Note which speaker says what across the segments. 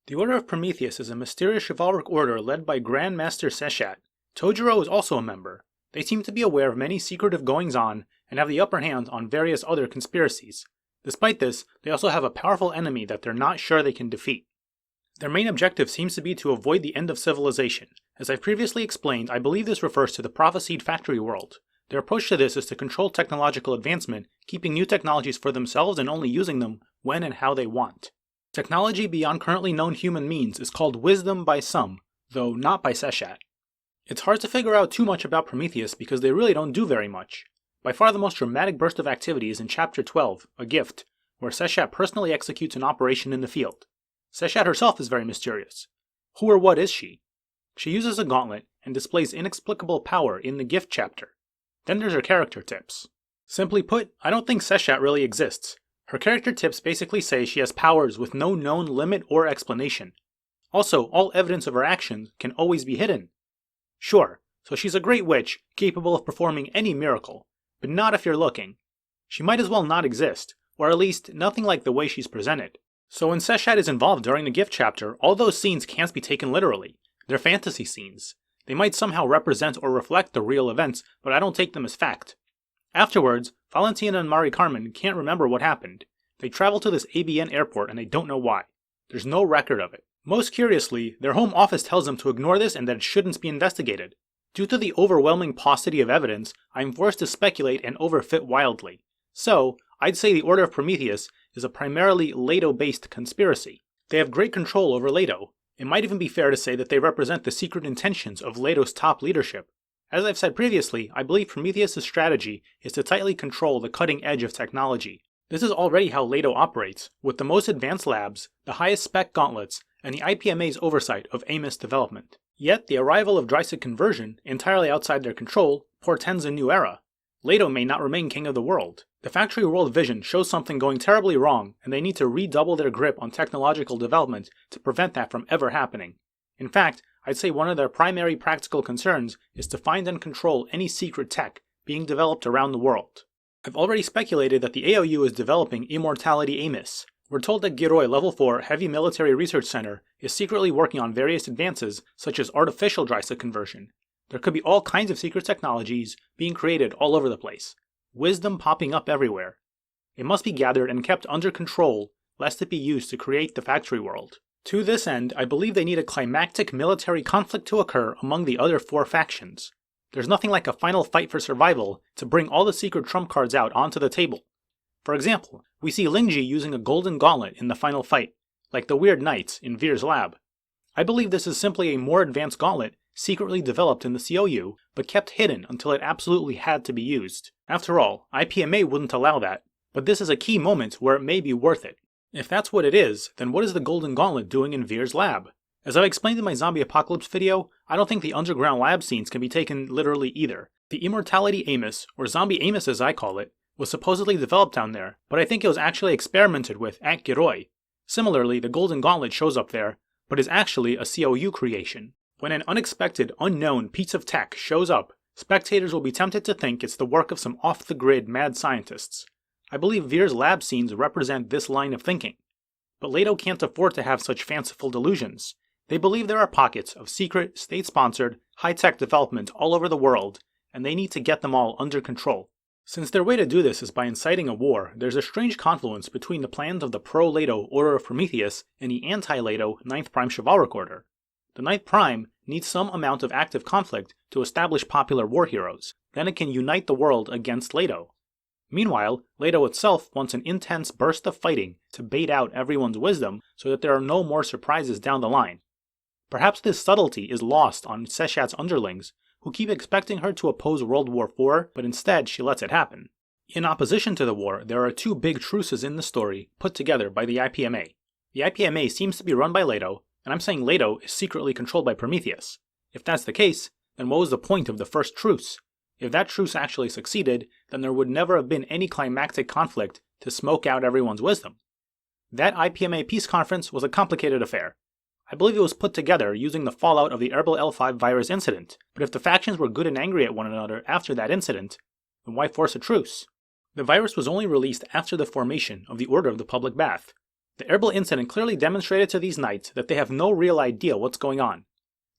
Speaker 1: The Order of Prometheus is a mysterious chivalric order led by Grand Master Seshat. Tojiro is also a member. They seem to be aware of many secretive goings-on and have the upper hand on various other conspiracies. Despite this, they also have a powerful enemy that they're not sure they can defeat. Their main objective seems to be to avoid the end of civilization. As I've previously explained, I believe this refers to the prophesied factory world. Their approach to this is to control technological advancement, keeping new technologies for themselves and only using them when and how they want. Technology beyond currently known human means is called wisdom by some, though not by Seshat. It's hard to figure out too much about Prometheus because they really don't do very much. By far the most dramatic burst of activity is in Chapter 12, A Gift, where Seshat personally executes an operation in the field. Seshat herself is very mysterious. Who or what is she? She uses a gauntlet and displays inexplicable power in the Gift chapter. Then there's her character tips. Simply put, I don't think Seshat really exists. Her character tips basically say she has powers with no known limit or explanation. Also, all evidence of her actions can always be hidden. Sure, so she's a great witch, capable of performing any miracle, but not if you're looking. She might as well not exist, or at least nothing like the way she's presented. So when Seshat is involved during the Gift chapter, all those scenes can't be taken literally. They're fantasy scenes. They might somehow represent or reflect the real events, but I don't take them as fact. Afterwards, Valentina and Mari Carmen can't remember what happened. They travel to this ABN airport and they don't know why. There's no record of it. Most curiously, their home office tells them to ignore this and that it shouldn't be investigated. Due to the overwhelming paucity of evidence, I'm forced to speculate and overfit wildly. So, I'd say the Order of Prometheus is a primarily Leto-based conspiracy. They have great control over Leto. It might even be fair to say that they represent the secret intentions of Leto's top leadership. As I've said previously, I believe Prometheus' strategy is to tightly control the cutting edge of technology. This is already how Leto operates, with the most advanced labs, the highest spec gauntlets, and the IPMA's oversight of Amos development. Yet, the arrival of Drysic conversion, entirely outside their control, portends a new era. Leto may not remain king of the world. The factory world vision shows something going terribly wrong, and they need to redouble their grip on technological development to prevent that from ever happening. In fact, I'd say one of their primary practical concerns is to find and control any secret tech being developed around the world. I've already speculated that the AOU is developing Immortality Amos. We're told that Gilroy Level 4 Heavy Military Research Center is secretly working on various advances such as artificial Drysic conversion. There could be all kinds of secret technologies being created all over the place. Wisdom popping up everywhere. It must be gathered and kept under control, lest it be used to create the factory world. To this end, I believe they need a climactic military conflict to occur among the other four factions. There's nothing like a final fight for survival to bring all the secret trump cards out onto the table. For example, we see Lingji using a golden gauntlet in the final fight, like the Weird Knights in Veer's lab. I believe this is simply a more advanced gauntlet secretly developed in the COU, but kept hidden until it absolutely had to be used. After all, IPMA wouldn't allow that, but this is a key moment where it may be worth it. If that's what it is, then what is the Golden Gauntlet doing in Veer's lab? As I've explained in my Zombie Apocalypse video, I don't think the underground lab scenes can be taken literally either. The Immortality Amos, or Zombie Amos as I call it, was supposedly developed down there, but I think it was actually experimented with at Gilroy. Similarly, the Golden Gauntlet shows up there, but is actually a COU creation. When an unexpected, unknown piece of tech shows up, spectators will be tempted to think it's the work of some off-the-grid mad scientists. I believe Veer's lab scenes represent this line of thinking. But Leto can't afford to have such fanciful delusions. They believe there are pockets of secret, state-sponsored, high-tech development all over the world, and they need to get them all under control. Since their way to do this is by inciting a war, there's a strange confluence between the plans of the pro-Leto Order of Prometheus and the anti-Leto 9th Prime Chivalric Order. The 9th Prime needs some amount of active conflict to establish popular war heroes, then it can unite the world against Leto. Meanwhile, Leto itself wants an intense burst of fighting to bait out everyone's wisdom so that there are no more surprises down the line. Perhaps this subtlety is lost on Seshat's underlings, who keep expecting her to oppose World War IV, but instead she lets it happen. In opposition to the war, there are two big truces in the story put together by the IPMA. The IPMA seems to be run by Leto, and I'm saying Leto is secretly controlled by Prometheus. If that's the case, then what was the point of the first truce? If that truce actually succeeded, then there would never have been any climactic conflict to smoke out everyone's wisdom. That IPMA peace conference was a complicated affair. I believe it was put together using the fallout of the Herbal L5 virus incident, but if the factions were good and angry at one another after that incident, then why force a truce? The virus was only released after the formation of the Order of the Public Bath. The Erbil incident clearly demonstrated to these knights that they have no real idea what's going on.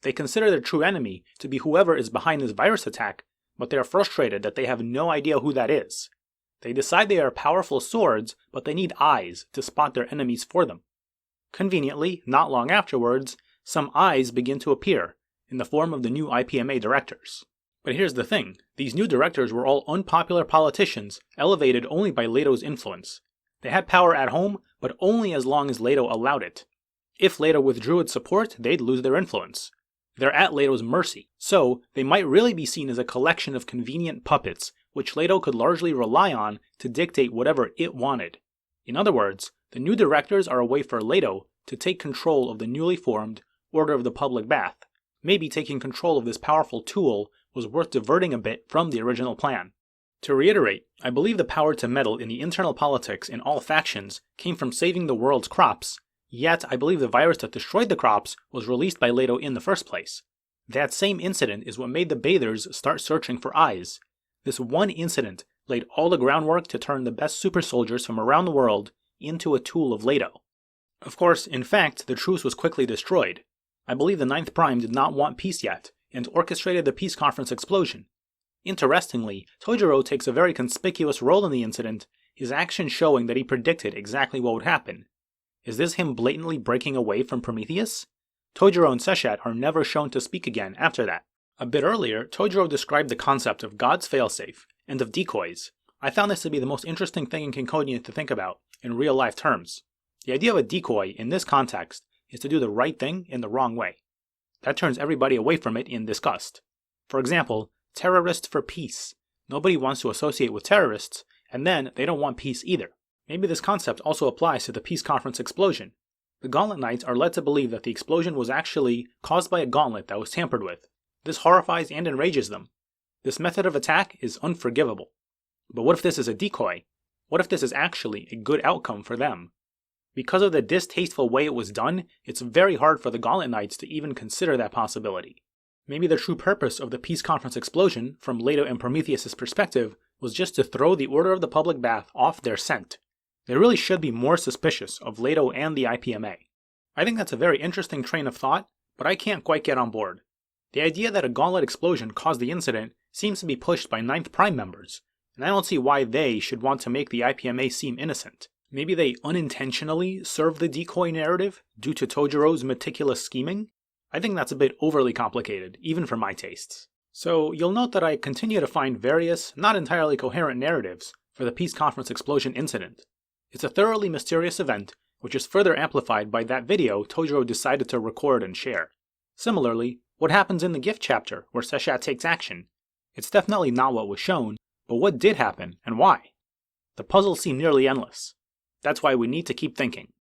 Speaker 1: They consider their true enemy to be whoever is behind this virus attack, but they are frustrated that they have no idea who that is. They decide they are powerful swords, but they need eyes to spot their enemies for them. Conveniently, not long afterwards, some eyes begin to appear, in the form of the new IPMA directors. But here's the thing, these new directors were all unpopular politicians, elevated only by Leto's influence. They had power at home, but only as long as Leto allowed it. If Leto withdrew its support, they'd lose their influence. They're at Leto's mercy, so they might really be seen as a collection of convenient puppets, which Leto could largely rely on to dictate whatever it wanted. In other words, the new directors are a way for Leto to take control of the newly formed Order of the Public Bath. Maybe taking control of this powerful tool was worth diverting a bit from the original plan. To reiterate, I believe the power to meddle in the internal politics in all factions came from saving the world's crops, yet I believe the virus that destroyed the crops was released by Leto in the first place. That same incident is what made the bathers start searching for eyes. This one incident laid all the groundwork to turn the best super soldiers from around the world into a tool of Leto. Of course, in fact, the truce was quickly destroyed. I believe the Ninth Prime did not want peace yet, and orchestrated the peace conference explosion. Interestingly, Tojiro takes a very conspicuous role in the incident, his actions showing that he predicted exactly what would happen. Is this him blatantly breaking away from Prometheus? Tojiro and Seshat are never shown to speak again after that. A bit earlier, Tojiro described the concept of God's failsafe, and of decoys. I found this to be the most interesting thing in Ciconia to think about, in real-life terms. The idea of a decoy, in this context, is to do the right thing in the wrong way. That turns everybody away from it in disgust. For example, terrorists for peace. Nobody wants to associate with terrorists, and then they don't want peace either. Maybe this concept also applies to the peace conference explosion. The Gauntlet Knights are led to believe that the explosion was actually caused by a gauntlet that was tampered with. This horrifies and enrages them. This method of attack is unforgivable. But what if this is a decoy? What if this is actually a good outcome for them? Because of the distasteful way it was done, it's very hard for the Gauntlet Knights to even consider that possibility. Maybe the true purpose of the peace conference explosion, from Leto and Prometheus' perspective, was just to throw the Order of the Public Bath off their scent. They really should be more suspicious of Leto and the IPMA. I think that's a very interesting train of thought, but I can't quite get on board. The idea that a gauntlet explosion caused the incident seems to be pushed by Ninth Prime members, and I don't see why they should want to make the IPMA seem innocent. Maybe they unintentionally serve the decoy narrative due to Tojiro's meticulous scheming? I think that's a bit overly complicated, even for my tastes. So you'll note that I continue to find various, not entirely coherent narratives for the peace conference explosion incident. It's a thoroughly mysterious event, which is further amplified by that video Tojiro decided to record and share. Similarly, what happens in the gift chapter where Seshat takes action? It's definitely not what was shown, but what did happen and why? The puzzles seem nearly endless. That's why we need to keep thinking.